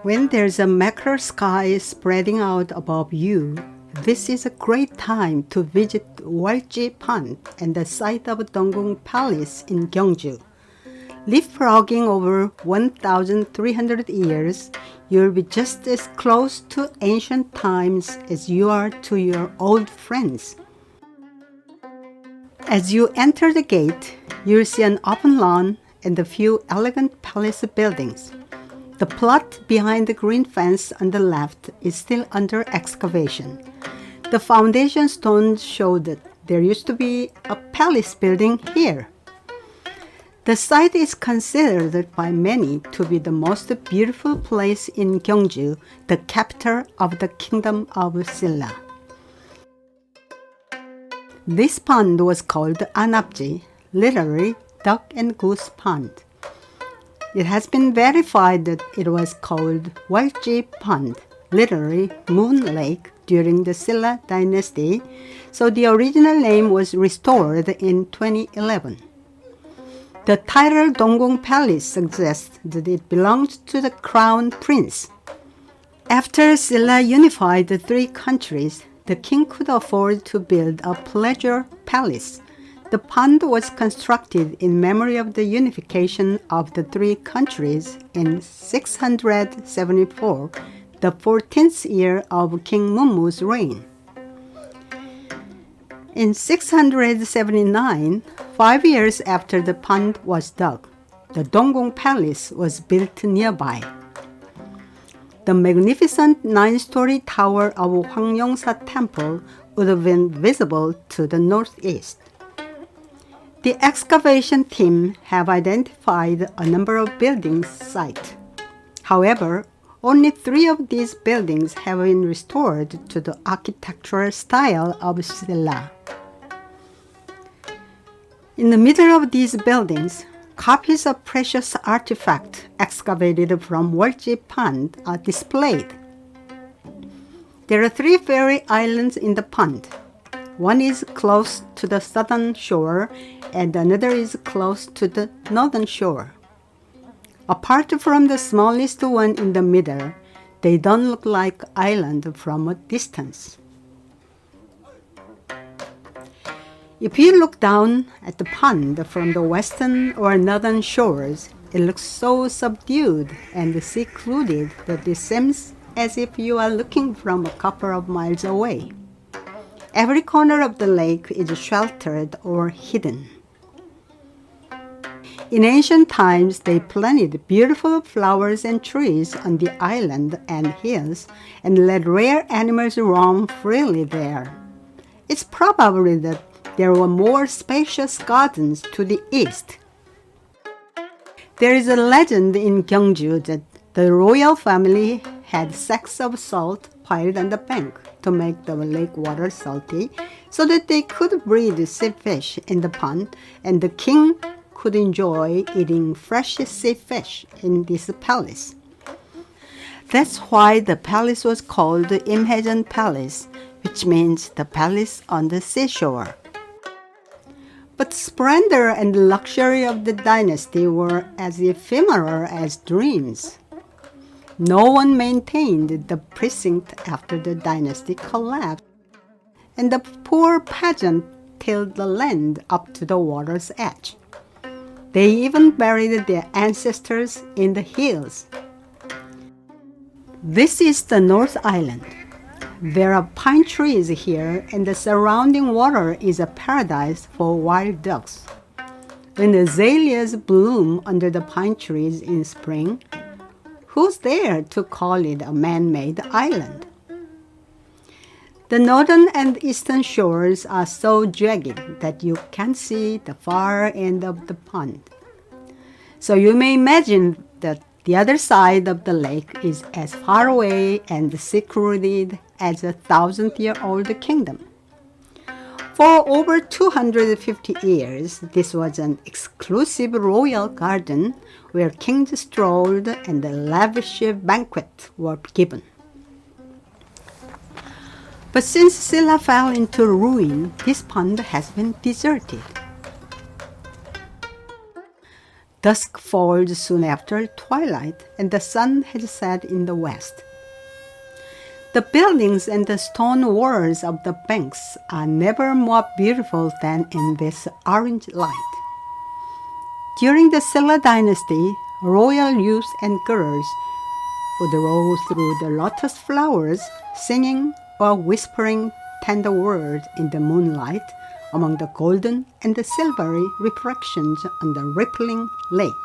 When there's a mackerel sky spreading out above you, this is a great time to visit Wolji Pond and the site of Donggung Palace in Gyeongju. Leapfrogging over 1,300 years, you'll be just as close to ancient times as you are to your old friends. As you enter the gate, you'll see an open lawn and a few elegant palace buildings. The plot behind the green fence on the left is still under excavation. The foundation stones show that there used to be a palace building here. The site is considered by many to be the most beautiful place in Gyeongju, the capital of the kingdom of Silla. This pond was called Anapji, literally duck and goose pond. It has been verified that it was called Wolji Pond, literally moon lake, during the Silla dynasty, so the original name was restored in 2011. The title Donggong Palace suggests that it belonged to the crown prince. After Silla unified the three countries, the king could afford to build a pleasure palace. The pond was constructed in memory of the unification of the three countries in 674, the 14th year of King Mumu's reign. In 679, 5 years after the pond was dug, the Donggong Palace was built nearby. The magnificent 9-story tower of Hwangyongsa Temple would have been visible to the northeast. The excavation team have identified a number of buildings site. However, only 3 of these buildings have been restored to the architectural style of Silla. In the middle of these buildings, copies of precious artifacts excavated from Wolji Pond are displayed. There are 3 fairy islands in the pond. One is close to the southern shore and another is close to the northern shore. Apart from the smallest one in the middle, they don't look like islands from a distance. If you look down at the pond from the western or northern shores, it looks so subdued and secluded that it seems as if you are looking from a couple of miles away. Every corner of the lake is sheltered or hidden. In ancient times, they planted beautiful flowers and trees on the island and hills and let rare animals roam freely there. It's probably that there were more spacious gardens to the east. There is a legend in Gyeongju that the royal family had sacks of salt piled on the bank to make the lake water salty so that they could breed sea fish in the pond and the king could enjoy eating fresh sea fish in this palace. That's why the palace was called Imhaejeon Palace, which means the palace on the seashore. But splendor and luxury of the dynasty were as ephemeral as dreams. No one maintained the precinct after the dynasty collapsed, and the poor peasant tilled the land up to the water's edge. They even buried their ancestors in the hills. This is the North Island. There are pine trees here, and the surrounding water is a paradise for wild ducks. When azaleas bloom under the pine trees in spring, who's there to call it a man-made island? The northern and eastern shores are so jagged that you can't see the far end of the pond. So you may imagine that the other side of the lake is as far away and secluded as a 1,000-year-old kingdom. For over 250 years, this was an exclusive royal garden where kings strolled and lavish banquets were given. But since Silla fell into ruin, this pond has been deserted. Dusk falls soon after twilight, and the sun has set in the west. The buildings and the stone walls of the banks are never more beautiful than in this orange light. During the Silla dynasty, royal youths and girls would roll through the lotus flowers, singing or whispering tender words in the moonlight among the golden and the silvery reflections on the rippling lake.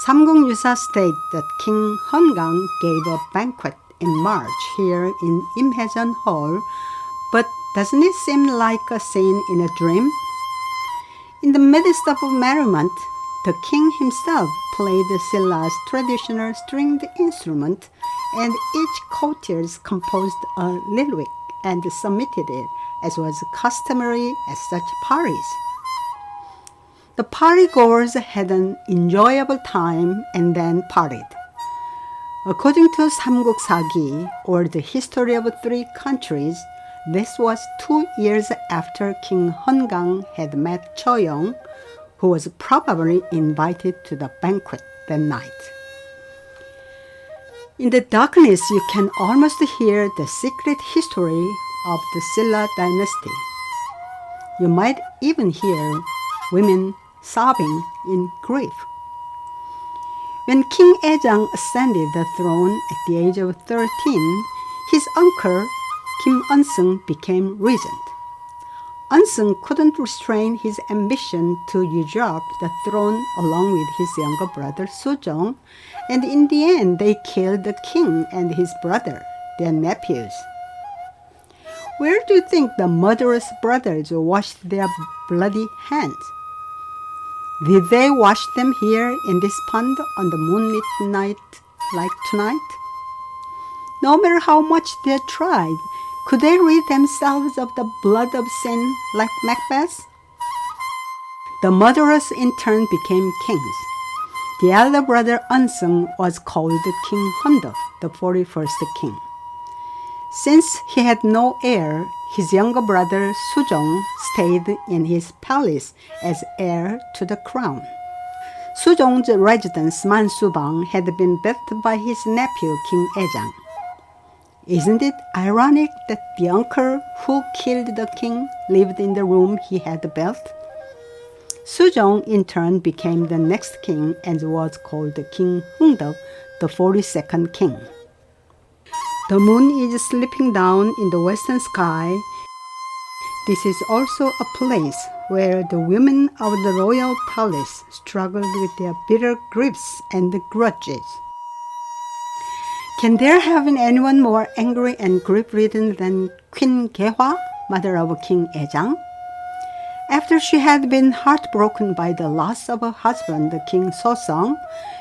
Samguk-yusa states that King Hungang gave a banquet in March here in Imhaejeon Hall, but doesn't it seem like a scene in a dream? In the midst of merriment, the king himself played Silla's traditional stringed instrument, and each courtier composed a lyric and submitted it, as was customary at such parties. The partygoers had an enjoyable time and then parted. According to Samguk Sagi, or the history of three countries, this was 2 years after King Hungang had met Choyong, who was probably invited to the banquet that night. In the darkness, you can almost hear the secret history of the Silla dynasty. You might even hear women sobbing in grief. When King Aejang ascended the throne at the age of 13, his uncle Kim Unsung became regent. Unsung couldn't restrain his ambition to usurp the throne along with his younger brother Sujong, and in the end they killed the king and his brother, their nephews. Where do you think the murderous brothers washed their bloody hands? Did they wash them here in this pond on the moonlit night like tonight? No matter how much they tried, could they rid themselves of the blood of sin like Macbeth? The murderers in turn became kings. The elder brother Unsung was called King Hunde, the 41st king. Since he had no heir, his younger brother Sujong stayed in his palace as heir to the crown. Sujong's residence Mansubang had been built by his nephew King Aejang. Isn't it ironic that the uncle who killed the king lived in the room he had built? Sujong in turn became the next king and was called King Hungdeok, the 42nd king. The moon is slipping down in the western sky. This is also a place where the women of the royal palace struggled with their bitter griefs and grudges. Can there have been anyone more angry and grief-ridden than Queen Gehwa, mother of King Aejang? After she had been heartbroken by the loss of her husband, King Sosong,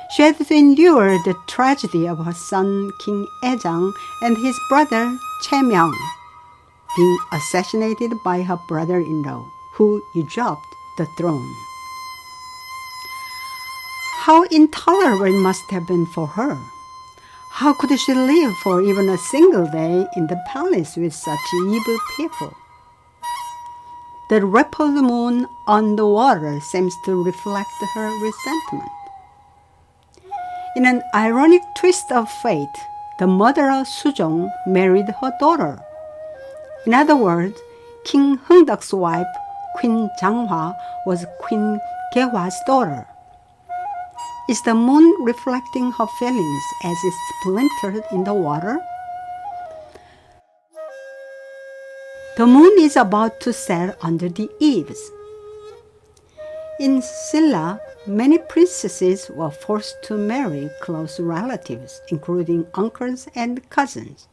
she had to endure the tragedy of her son, King Aejang, and his brother, Chaemyeong, being assassinated by her brother-in-law, who usurped the throne. How intolerable it must have been for her. How could she live for even a single day in the palace with such evil people? The rippled moon on the water seems to reflect her resentment. In an ironic twist of fate, the murderer Sujong married her daughter. In other words, King Hungdeok's wife, Queen Janghwa, was Queen Gehwa's daughter. Is the moon reflecting her feelings as it splintered in the water? The moon is about to set under the eaves. In Silla, many princesses were forced to marry close relatives, including uncles and cousins.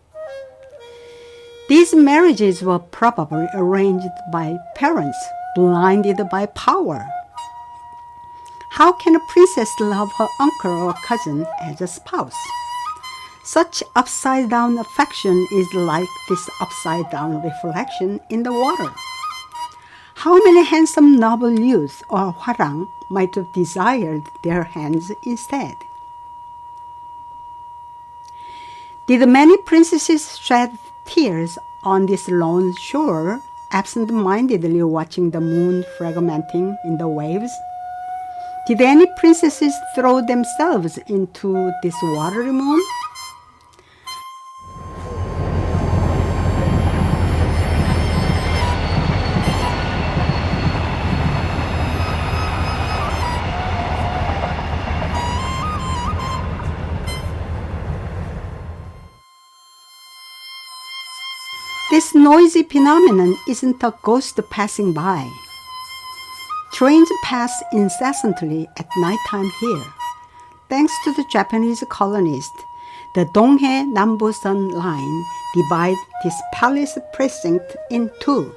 These marriages were probably arranged by parents blinded by power. How can a princess love her uncle or cousin as a spouse? Such upside-down affection is like this upside-down reflection in the water. How many handsome noble youths or hwarang might have desired their hands instead? Did many princesses shed tears on this lone shore, absent-mindedly watching the moon fragmenting in the waves? Did any princesses throw themselves into this watery moon? This noisy phenomenon isn't a ghost passing by. Trains pass incessantly at nighttime here. Thanks to the Japanese colonists, the Donghae-Nambusan line divides this palace precinct in two.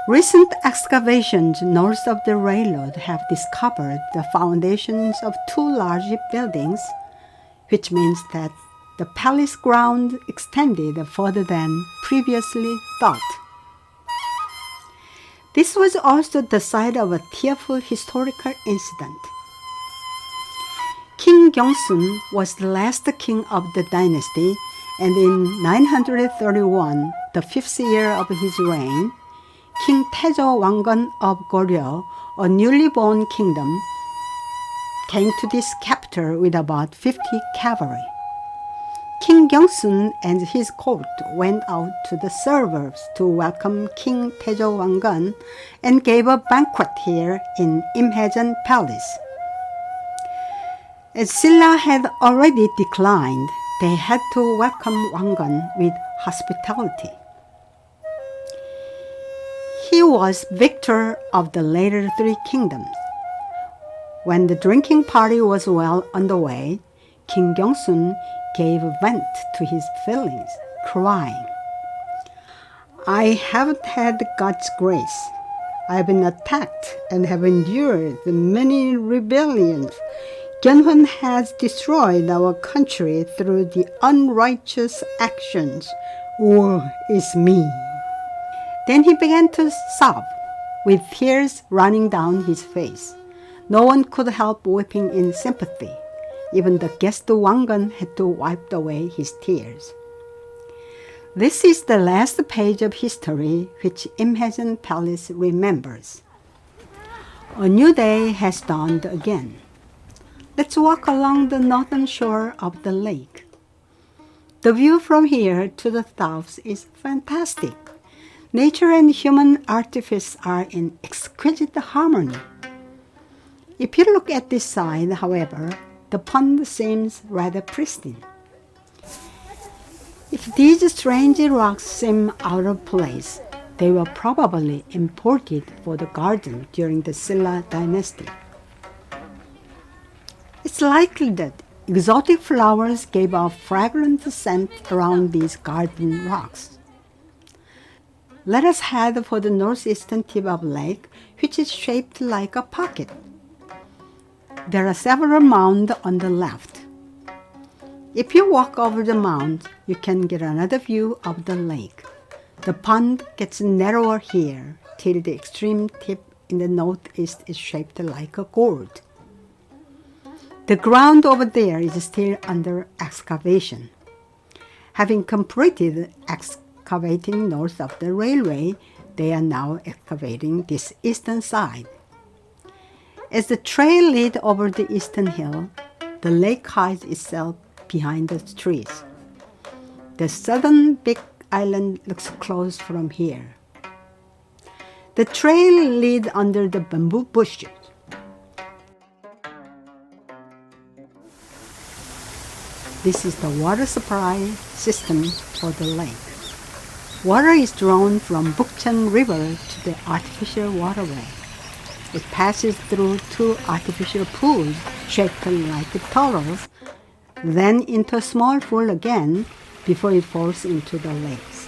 Recent excavations north of the railroad have discovered the foundations of two large buildings, which means that the palace ground extended further than previously thought. This was also the site of a tearful historical incident. King Gyeongsun was the last king of the dynasty, and in 931, the fifth year of his reign, King Taejo Wangun of Goryeo, a newly born kingdom, came to this capital with about 50 cavalry. King Gyeongsun and his court went out to the suburbs to welcome King Taejo Wangun and gave a banquet here in Imhaejeon Palace. As Silla had already declined, they had to welcome Wangun with hospitality. He was victor of the later three kingdoms. When the drinking party was well underway, King Gyeongsun gave vent to his feelings, crying, "I haven't had God's grace. I have been attacked and have endured many rebellions. Gyeonhun has destroyed our country through the unrighteous actions. Woe is me." Then he began to sob, with tears running down his face. No one could help weeping in sympathy. Even the guest Wangun had to wipe away his tears. This is the last page of history which Imhaejeon Palace remembers. A new day has dawned again. Let's walk along the northern shore of the lake. The view from here to the south is fantastic. Nature and human artifice are in exquisite harmony. If you look at this side, however, the pond seems rather pristine. If these strange rocks seem out of place, they were probably imported for the garden during the Silla dynasty. It's likely that exotic flowers gave off fragrant scent around these garden rocks. Let us head for the northeastern tip of the lake, which is shaped like a pocket. There are several mounds on the left. If you walk over the mound, you can get another view of the lake. The pond gets narrower here till the extreme tip in the northeast is shaped like a gourd. The ground over there is still under excavation. Having completed excavating north of the railway, they are now excavating this eastern side. As the trail leads over the eastern hill, the lake hides itself behind the trees. The southern big island looks close from here. The trail leads under the bamboo bushes. This is the water supply system for the lake. Water is drawn from Bukchon River to the artificial waterway. It passes through two artificial pools shaped like turtles, then into a small pool again before it falls into the lakes.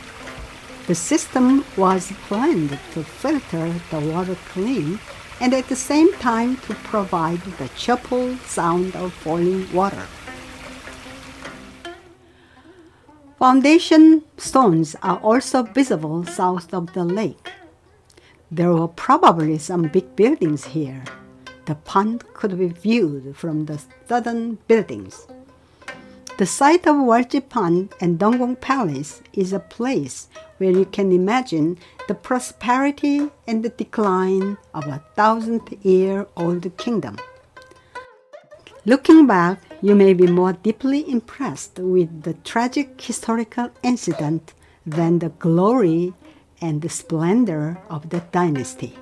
The system was planned to filter the water clean and at the same time to provide the cheerful sound of falling water. Foundation stones are also visible south of the lake. There were probably some big buildings here. The pond could be viewed from the southern buildings. The site of Wolji Pond and Donggong Palace is a place where you can imagine the prosperity and the decline of a 1,000-year-old kingdom. Looking back, you may be more deeply impressed with the tragic historical incident than the glory and the splendor of the dynasty.